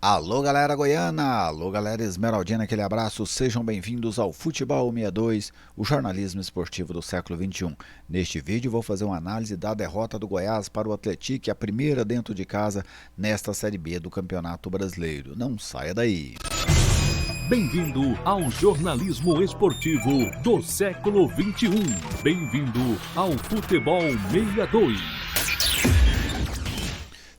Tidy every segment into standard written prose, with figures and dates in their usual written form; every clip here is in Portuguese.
Alô galera goiana, alô galera esmeraldina, aquele abraço, sejam bem-vindos ao Futebol 62, o jornalismo esportivo do século XXI. Neste vídeo vou fazer uma análise da derrota do Goiás para o Atlético, a primeira dentro de casa nesta Série B do Campeonato Brasileiro. Não saia daí! Bem-vindo ao jornalismo esportivo do século XXI. Bem-vindo ao Futebol 62.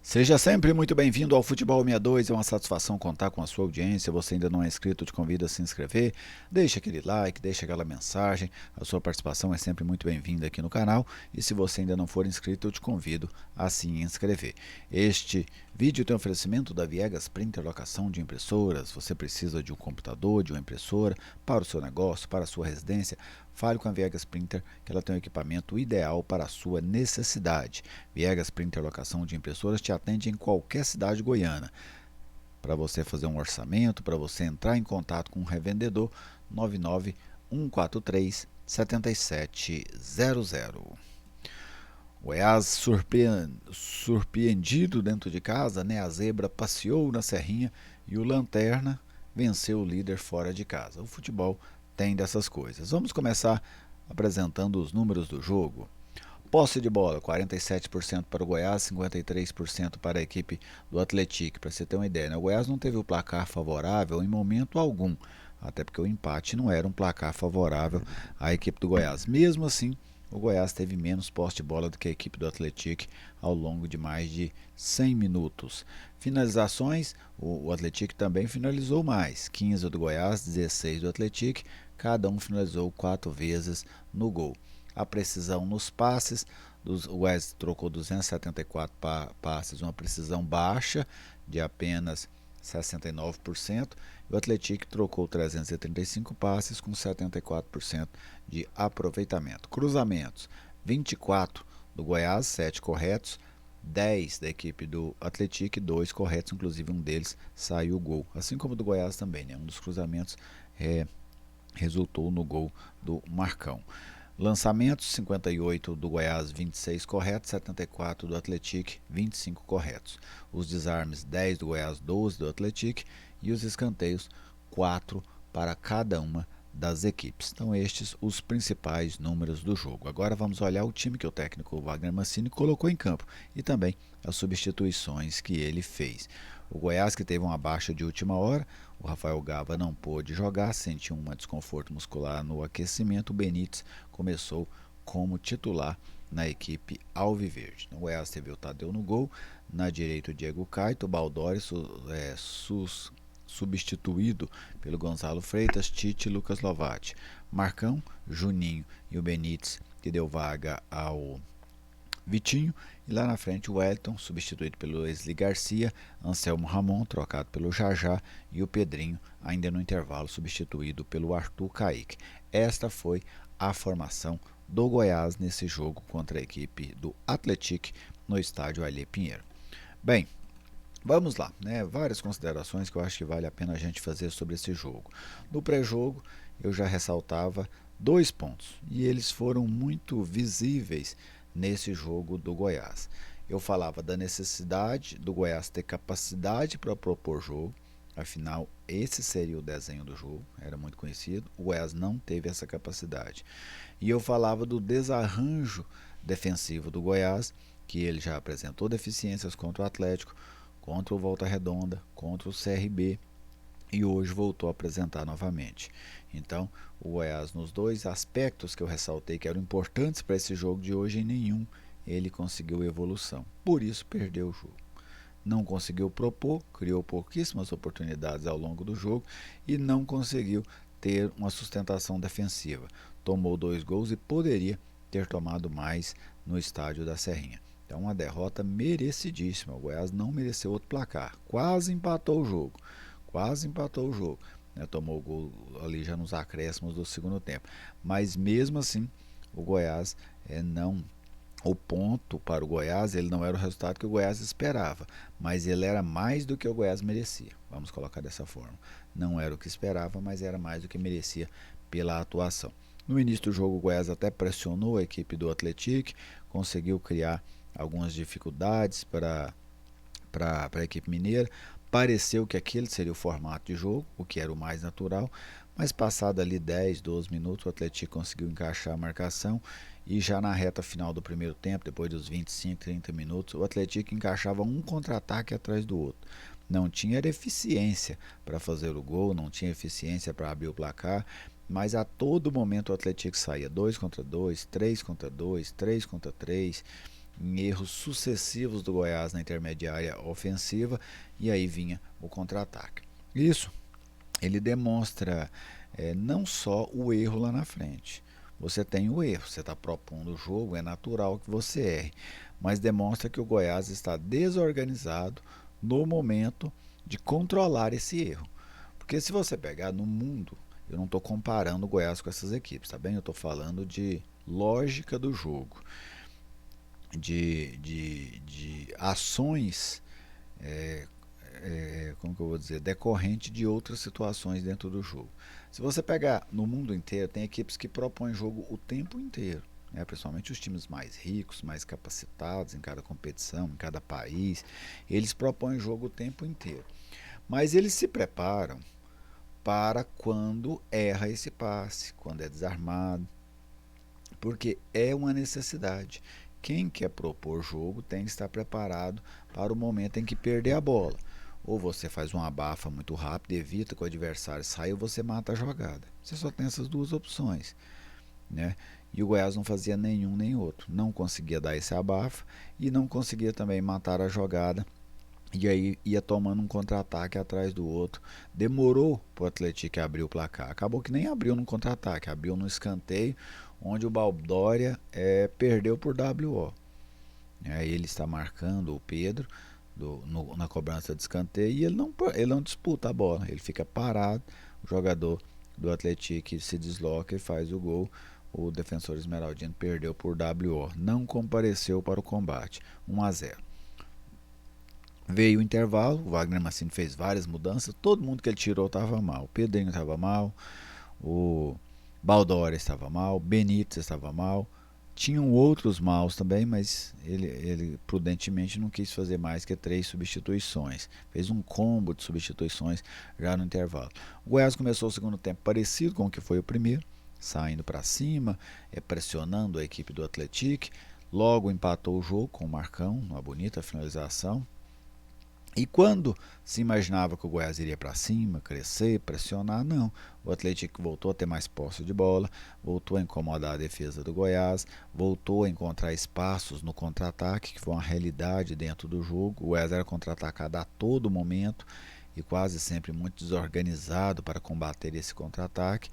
Seja sempre muito bem-vindo ao Futebol 62, é uma satisfação contar com a sua audiência. Você ainda não é inscrito, eu te convido a se inscrever, deixa aquele like, deixa aquela mensagem, a sua participação é sempre muito bem-vinda aqui no canal. E se você ainda não for inscrito, eu te convido a se inscrever. Este vídeo tem oferecimento da Viegas Printer, locação de impressoras. Você precisa de um computador, de uma impressora para o seu negócio, para a sua residência. Fale com a Viegas Printer, que ela tem o equipamento ideal para a sua necessidade. Viegas Printer, locação de impressoras, te atende em qualquer cidade goiana. Para você fazer um orçamento, para você entrar em contato com um revendedor, 99143-7700. Goiás surpreendido dentro de casa, né? A zebra passeou na Serrinha e o Lanterna venceu o líder fora de casa. O futebol tem dessas coisas. Vamos começar apresentando os números do jogo. Posse de bola, 47% para o Goiás, 53% para a equipe do Atlético. Para você ter uma ideia, né? O Goiás não teve o placar favorável em momento algum, até porque o empate não era um placar favorável à equipe do Goiás. Mesmo assim, o Goiás teve menos posse de bola do que a equipe do Atlético ao longo de mais de 100 minutos. Finalizações, o Atlético também finalizou mais, 15 do Goiás, 16 do Atlético, cada um finalizou 4 vezes no gol. A precisão nos passes, o Goiás trocou 274 passes, uma precisão baixa de apenas 69%, e o Atlético trocou 335 passes com 74% de aproveitamento. Cruzamentos, 24 do Goiás, 7 corretos, 10 da equipe do Atlético, 2 corretos, inclusive um deles saiu o gol, assim como do Goiás também, né? Um dos cruzamentos resultou no gol do Marcão. Lançamentos, 58 do Goiás, 26 corretos, 74 do Atlético, 25 corretos. Os desarmes, 10 do Goiás, 12 do Atlético, e os escanteios, 4 para cada uma das equipes. Então estes os principais números do jogo. Agora vamos olhar o time que o técnico Wagner Mancini colocou em campo e também as substituições que ele fez. O Goiás, que teve uma baixa de última hora, o Rafael Gava não pôde jogar, sentiu um desconforto muscular no aquecimento. O Benítez começou como titular na equipe alviverde. O Goiás teve o Tadeu no gol, na direita o Diego Caito, o Baldori substituído pelo Gonzalo Freitas, Tite e Lucas Lovatti. Marcão, Juninho e o Benítez, que deu vaga ao Vitinho, e lá na frente o Wellington, substituído pelo Wesley Garcia, Anselmo Ramon, trocado pelo Jajá, e o Pedrinho, ainda no intervalo, substituído pelo Arthur Kaique. Esta foi a formação do Goiás nesse jogo contra a equipe do Atlético no estádio Ailê Pinheiro. Bem, vamos lá, né? Várias considerações que eu acho que vale a pena a gente fazer sobre esse jogo. No pré-jogo eu já ressaltava 2 pontos e eles foram muito visíveis nesse jogo do Goiás. Eu falava da necessidade do Goiás ter capacidade para propor jogo, afinal esse seria o desenho do jogo, era muito conhecido. O Goiás não teve essa capacidade. E eu falava do desarranjo defensivo do Goiás, que ele já apresentou deficiências contra o Atlético, contra o Volta Redonda, contra o CRB, e hoje voltou a apresentar novamente. Então, o Goiás, nos 2 aspectos que eu ressaltei que eram importantes para esse jogo de hoje, em nenhum ele conseguiu evolução. Por isso, perdeu o jogo. Não conseguiu propor, criou pouquíssimas oportunidades ao longo do jogo e não conseguiu ter uma sustentação defensiva. Tomou 2 gols e poderia ter tomado mais no estádio da Serrinha. Então, uma derrota merecidíssima. O Goiás não mereceu outro placar. Quase empatou o jogo. Né? Tomou o gol ali já nos acréscimos do segundo tempo. Mas mesmo assim, o Goiás não... O ponto para o Goiás, ele não era o resultado que o Goiás esperava, mas ele era mais do que o Goiás merecia. Vamos colocar dessa forma. Não era o que esperava, mas era mais do que merecia pela atuação. No início do jogo, o Goiás até pressionou a equipe do Atlético, conseguiu criar algumas dificuldades para a equipe mineira, pareceu que aquele seria o formato de jogo, o que era o mais natural, mas passado ali 10, 12 minutos, o Atlético conseguiu encaixar a marcação e já na reta final do primeiro tempo, depois dos 25, 30 minutos, o Atlético encaixava um contra-ataque atrás do outro. Não tinha eficiência para fazer o gol, não tinha eficiência para abrir o placar, mas a todo momento o Atlético saía 2 contra 2, 3 contra 2, 3 contra 3, em erros sucessivos do Goiás na intermediária ofensiva, e aí vinha o contra-ataque. Isso ele demonstra não só o erro lá na frente. Você tem o erro, você está propondo o jogo, é natural que você erre, mas demonstra que o Goiás está desorganizado no momento de controlar esse erro. Porque se você pegar no mundo, eu não estou comparando o Goiás com essas equipes, tá bem? Eu estou falando de lógica do jogo, de ações, como que eu vou dizer, decorrente de outras situações dentro do jogo. Se você pegar no mundo inteiro, tem equipes que propõem jogo o tempo inteiro, né? Principalmente os times mais ricos, mais capacitados em cada competição, em cada país, eles propõem jogo o tempo inteiro. Mas eles se preparam para quando erra esse passe, quando é desarmado, porque é uma necessidade. Quem quer propor jogo tem que estar preparado para o momento em que perder a bola. Ou você faz uma abafa muito rápido, evita que o adversário saia, ou você mata a jogada. Você só tem essas duas opções, né? E o Goiás não fazia nenhum nem outro. Não conseguia dar esse abafa e não conseguia também matar a jogada. E aí ia tomando um contra-ataque atrás do outro. Demorou para o Atlético abrir o placar. Acabou que nem abriu no contra-ataque, abriu no escanteio, onde o Baldória perdeu por WO. Aí ele está marcando o Pedro na cobrança de escanteio e ele não disputa a bola. Ele fica parado, o jogador do Atlético se desloca e faz o gol. O defensor esmeraldino perdeu por WO. Não compareceu para o combate. 1-0. Veio o intervalo, o Wagner Mancini fez várias mudanças, todo mundo que ele tirou estava mal. O Pedrinho estava mal, o Baldória estava mal, o Benítez estava mal. Tinham outros maus também, mas ele prudentemente não quis fazer mais que 3 substituições. Fez um combo de substituições já no intervalo. O Goiás começou o segundo tempo parecido com o que foi o primeiro, saindo para cima, pressionando a equipe do Atlético. Logo empatou o jogo com o Marcão, uma bonita finalização. E quando se imaginava que o Goiás iria para cima, crescer, pressionar, não. O Atlético voltou a ter mais posse de bola, voltou a incomodar a defesa do Goiás, voltou a encontrar espaços no contra-ataque, que foi uma realidade dentro do jogo. O Goiás era contra-atacado a todo momento e quase sempre muito desorganizado para combater esse contra-ataque,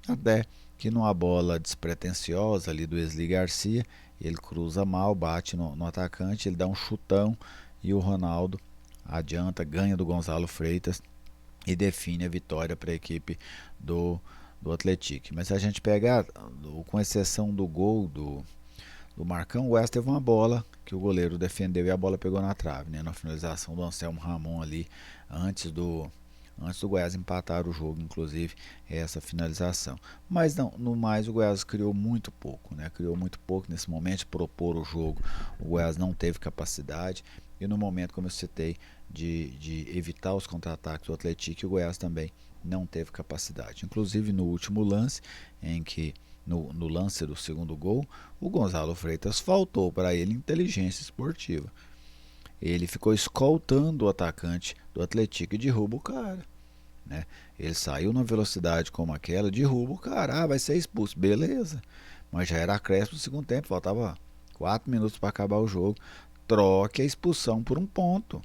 até que numa bola despretensiosa ali do Wesley Garcia, ele cruza mal, bate no atacante, ele dá um chutão e o Ronaldo adianta, ganha do Gonzalo Freitas e define a vitória para a equipe do Atlético. Mas se a gente pegar, com exceção do gol do Marcão, o Goiás teve uma bola que o goleiro defendeu e a bola pegou na trave, né? Na finalização do Anselmo Ramon ali, antes do Goiás empatar o jogo, inclusive, essa finalização. Mas não, no mais o Goiás criou muito pouco, né? Criou muito pouco nesse momento de propor o jogo. O Goiás não teve capacidade e no momento, como eu citei, de evitar os contra-ataques do Atlético, o Goiás também não teve capacidade. Inclusive no último lance, em que no lance do segundo gol, o Gonzalo Freitas faltou para ele inteligência esportiva. Ele ficou escoltando o atacante do Atlético e derruba o cara, né? Ele saiu numa velocidade como aquela, derruba o cara, vai ser expulso, beleza. Mas já era acréscimo do segundo tempo, faltava 4 minutos para acabar o jogo. Troque a expulsão por um ponto.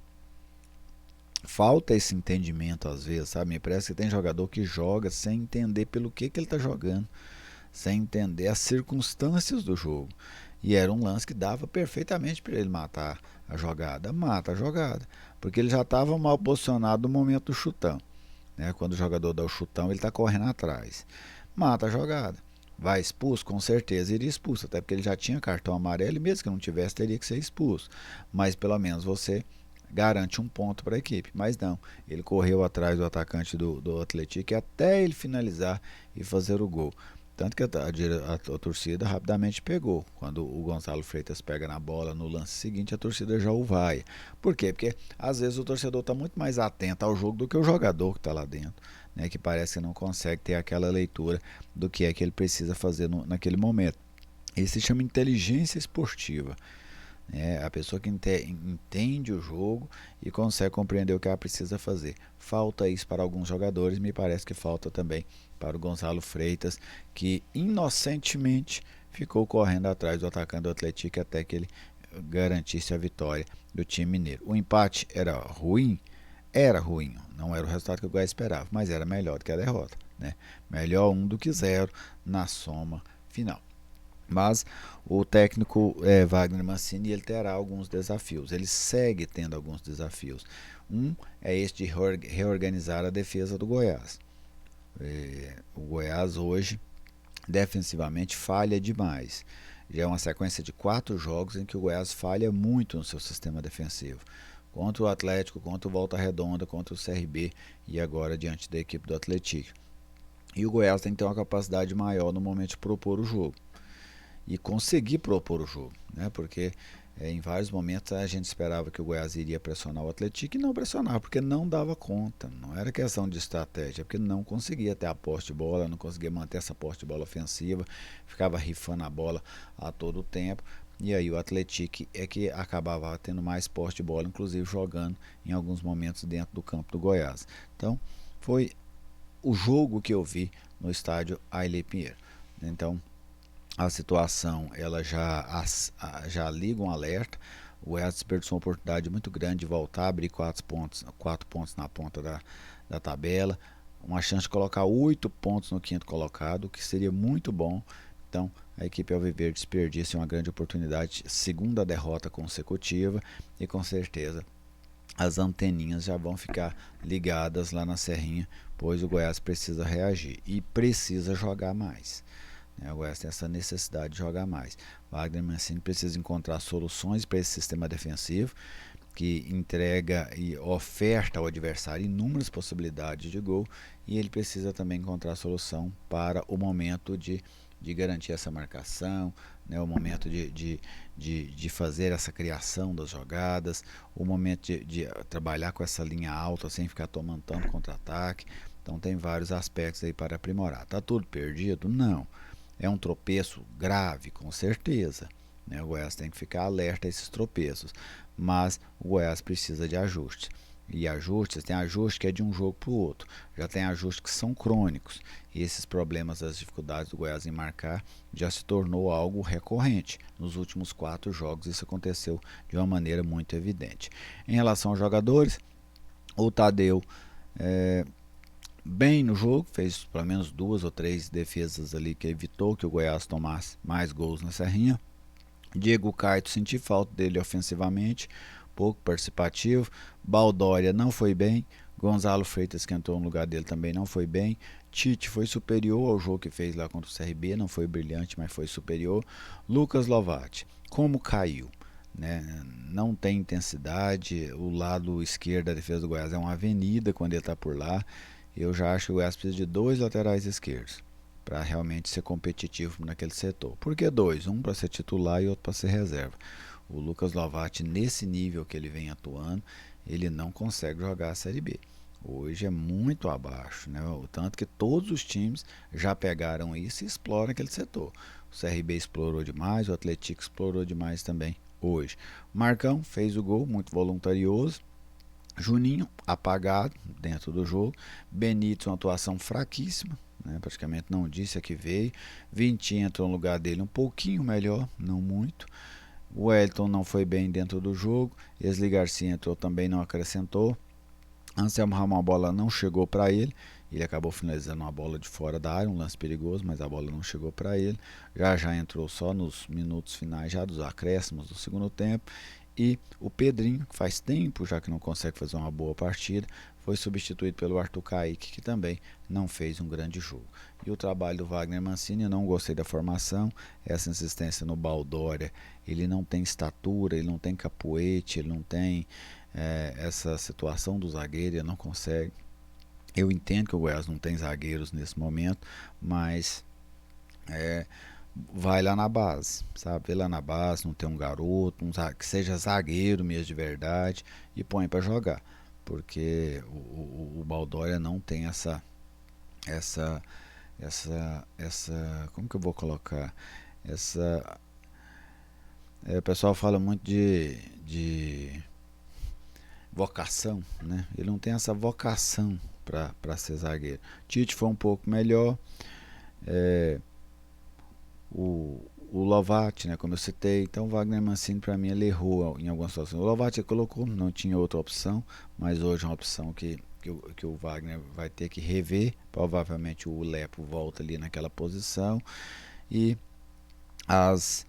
Falta esse entendimento às vezes, sabe? Me parece que tem jogador que joga sem entender pelo que ele está jogando, sem entender as circunstâncias do jogo. E era um lance que dava perfeitamente para ele matar a jogada. Mata a jogada, porque ele já estava mal posicionado no momento do chutão, né? Quando o jogador dá o chutão, ele está correndo atrás. Mata a jogada. Vai expulso? Com certeza iria expulso, até porque ele já tinha cartão amarelo e mesmo que não tivesse, teria que ser expulso. Mas pelo menos você garante um ponto para a equipe. Mas não, ele correu atrás do atacante do Atlético até ele finalizar e fazer o gol. Tanto que a torcida rapidamente pegou. Quando o Gonçalo Freitas pega na bola no lance seguinte, a torcida já o vai. Por quê? Porque às vezes o torcedor está muito mais atento ao jogo do que o jogador que está lá dentro, né? Que parece que não consegue ter aquela leitura do que é que ele precisa fazer naquele momento. Isso se chama inteligência esportiva. A pessoa que entende o jogo e consegue compreender o que ela precisa fazer. Falta isso para alguns jogadores, me parece que falta também para o Gonçalo Freitas, que inocentemente ficou correndo atrás do atacante do Atlético até que ele garantisse a vitória do time mineiro. O empate era ruim, não era o resultado que o Goiás esperava, mas era melhor do que a derrota, né? Melhor 1 do que 0 na soma final. Mas o técnico Wagner Mancini, ele terá alguns desafios, ele segue tendo alguns desafios. Um é este de reorganizar a defesa do Goiás. O Goiás hoje defensivamente falha demais. Já é uma sequência de 4 jogos em que o Goiás falha muito no seu sistema defensivo. Contra o Atlético, contra o Volta Redonda, contra o CRB e agora diante da equipe do Atlético. E o Goiás tem que ter uma capacidade maior no momento de propor o jogo e conseguir propor o jogo, né? Porque em vários momentos a gente esperava que o Goiás iria pressionar o Atlético e não pressionava, porque não dava conta, não era questão de estratégia, porque não conseguia ter a posse de bola, não conseguia manter essa posse de bola ofensiva, ficava rifando a bola a todo o tempo, e aí o Atlético é que acabava tendo mais posse de bola, inclusive jogando em alguns momentos dentro do campo do Goiás. Então foi o jogo que eu vi no estádio Ailê Pinheiro. Então a situação ela já liga um alerta. O Goiás desperdiçou uma oportunidade muito grande de voltar a abrir 4 pontos na ponta da tabela, uma chance de colocar 8 pontos no quinto colocado, o que seria muito bom. Então a equipe Alviverde desperdiça uma grande oportunidade, segunda derrota consecutiva, e com certeza as anteninhas já vão ficar ligadas lá na Serrinha, pois o Goiás precisa reagir e precisa jogar mais. O Goiás tem essa necessidade de jogar mais. Wagner Mancini precisa encontrar soluções para esse sistema defensivo que entrega e oferta ao adversário inúmeras possibilidades de gol, e ele precisa também encontrar solução para o momento de garantir essa marcação, né? O momento de fazer essa criação das jogadas, o momento de trabalhar com essa linha alta sem ficar tomando tanto contra-ataque. Então tem vários aspectos aí para aprimorar. Está tudo perdido? Não. É um tropeço grave, com certeza, né? O Goiás tem que ficar alerta a esses tropeços, mas o Goiás precisa de ajustes. E ajustes, tem ajuste que é de um jogo para o outro, já tem ajustes que são crônicos. E esses problemas, as dificuldades do Goiás em marcar, já se tornou algo recorrente. Nos últimos 4 jogos isso aconteceu de uma maneira muito evidente. Em relação aos jogadores, o Tadeu bem no jogo, fez pelo menos 2 ou 3 defesas ali que evitou que o Goiás tomasse mais gols na Serrinha. Diego Caetano, senti falta dele ofensivamente, pouco participativo. Baldória não foi bem. Gonçalo Freitas, que entrou no lugar dele, também não foi bem. Tite foi superior ao jogo que fez lá contra o CRB, não foi brilhante, mas foi superior. Lucas Lovatti, como caiu, né? Não tem intensidade. O lado esquerdo da defesa do Goiás é uma avenida quando ele está por lá. Eu já acho que o Goiás precisa de 2 laterais esquerdos para realmente ser competitivo naquele setor. Por que 2? Um para ser titular e outro para ser reserva. O Lucas Lovatti, nesse nível que ele vem atuando, ele não consegue jogar a Série B. Hoje é muito abaixo, né? O tanto que todos os times já pegaram isso e exploram aquele setor. O CRB explorou demais, o Atlético explorou demais também hoje. Marcão fez o gol, muito voluntarioso. Juninho apagado dentro do jogo. Benítez, uma atuação fraquíssima, né? Praticamente não disse a que veio. Vitinho entrou no lugar dele um pouquinho melhor, não muito. O Wellington não foi bem dentro do jogo. Esli Garcia entrou também, não acrescentou. Anselmo Ramon, a bola não chegou para ele. Ele acabou finalizando uma bola de fora da área, um lance perigoso, mas a bola não chegou para ele. Já entrou só nos minutos finais já dos acréscimos do segundo tempo. E o Pedrinho, que faz tempo já que não consegue fazer uma boa partida, foi substituído pelo Arthur Kaique, que também não fez um grande jogo. E o trabalho do Wagner Mancini, eu não gostei da formação, essa insistência no Baldória, ele não tem estatura, ele não tem capoete, ele não tem essa situação do zagueiro, ele não consegue. Eu entendo que o Goiás não tem zagueiros nesse momento, mas vai lá na base, sabe? Vê lá na base, não tem um garoto, que seja zagueiro mesmo de verdade e põe para jogar, porque o Baldória não tem essa, como que eu vou colocar? Essa, o pessoal fala muito de vocação, né? Ele não tem essa vocação para ser zagueiro. Tite foi um pouco melhor. É, o Lovati, né, como eu citei, então o Wagner Mancini para mim ele errou em algumas situações. O Lovati colocou, não tinha outra opção, mas hoje é uma opção que o Wagner vai ter que rever. Provavelmente o Lepo volta ali naquela posição e as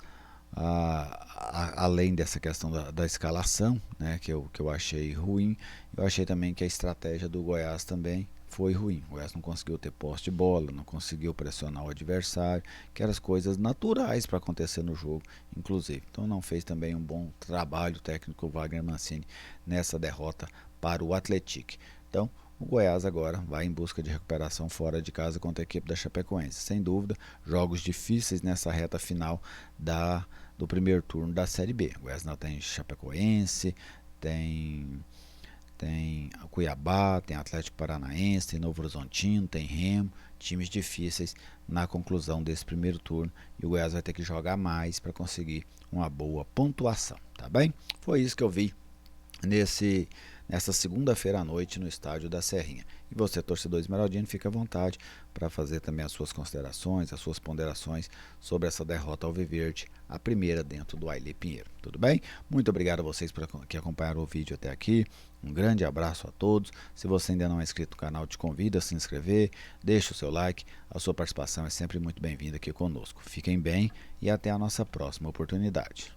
além dessa questão da escalação, né, que eu achei ruim, eu achei também que a estratégia do Goiás também foi ruim. O Goiás não conseguiu ter posse de bola, não conseguiu pressionar o adversário, que eram as coisas naturais para acontecer no jogo, inclusive. Então não fez também um bom trabalho técnico o Wagner Mancini nessa derrota para o Atlético. Então o Goiás agora vai em busca de recuperação fora de casa contra a equipe da Chapecoense. Sem dúvida, jogos difíceis nessa reta final do primeiro turno da Série B. O Goiás não tem Chapecoense, tem Cuiabá, tem Atlético Paranaense, tem Novo Horizontino, tem Remo, times difíceis na conclusão desse primeiro turno, e o Goiás vai ter que jogar mais para conseguir uma boa pontuação, tá bem? Foi isso que eu vi nessa segunda-feira à noite no estádio da Serrinha. E você, torcedor esmeraldino, fica à vontade para fazer também as suas considerações, as suas ponderações sobre essa derrota alviverde, a primeira dentro do Ailê Pinheiro. Tudo bem? Muito obrigado a vocês que acompanharam o vídeo até aqui. Um grande abraço a todos. Se você ainda não é inscrito no canal, te convido a se inscrever, deixa o seu like. A sua participação é sempre muito bem-vinda aqui conosco. Fiquem bem e até a nossa próxima oportunidade.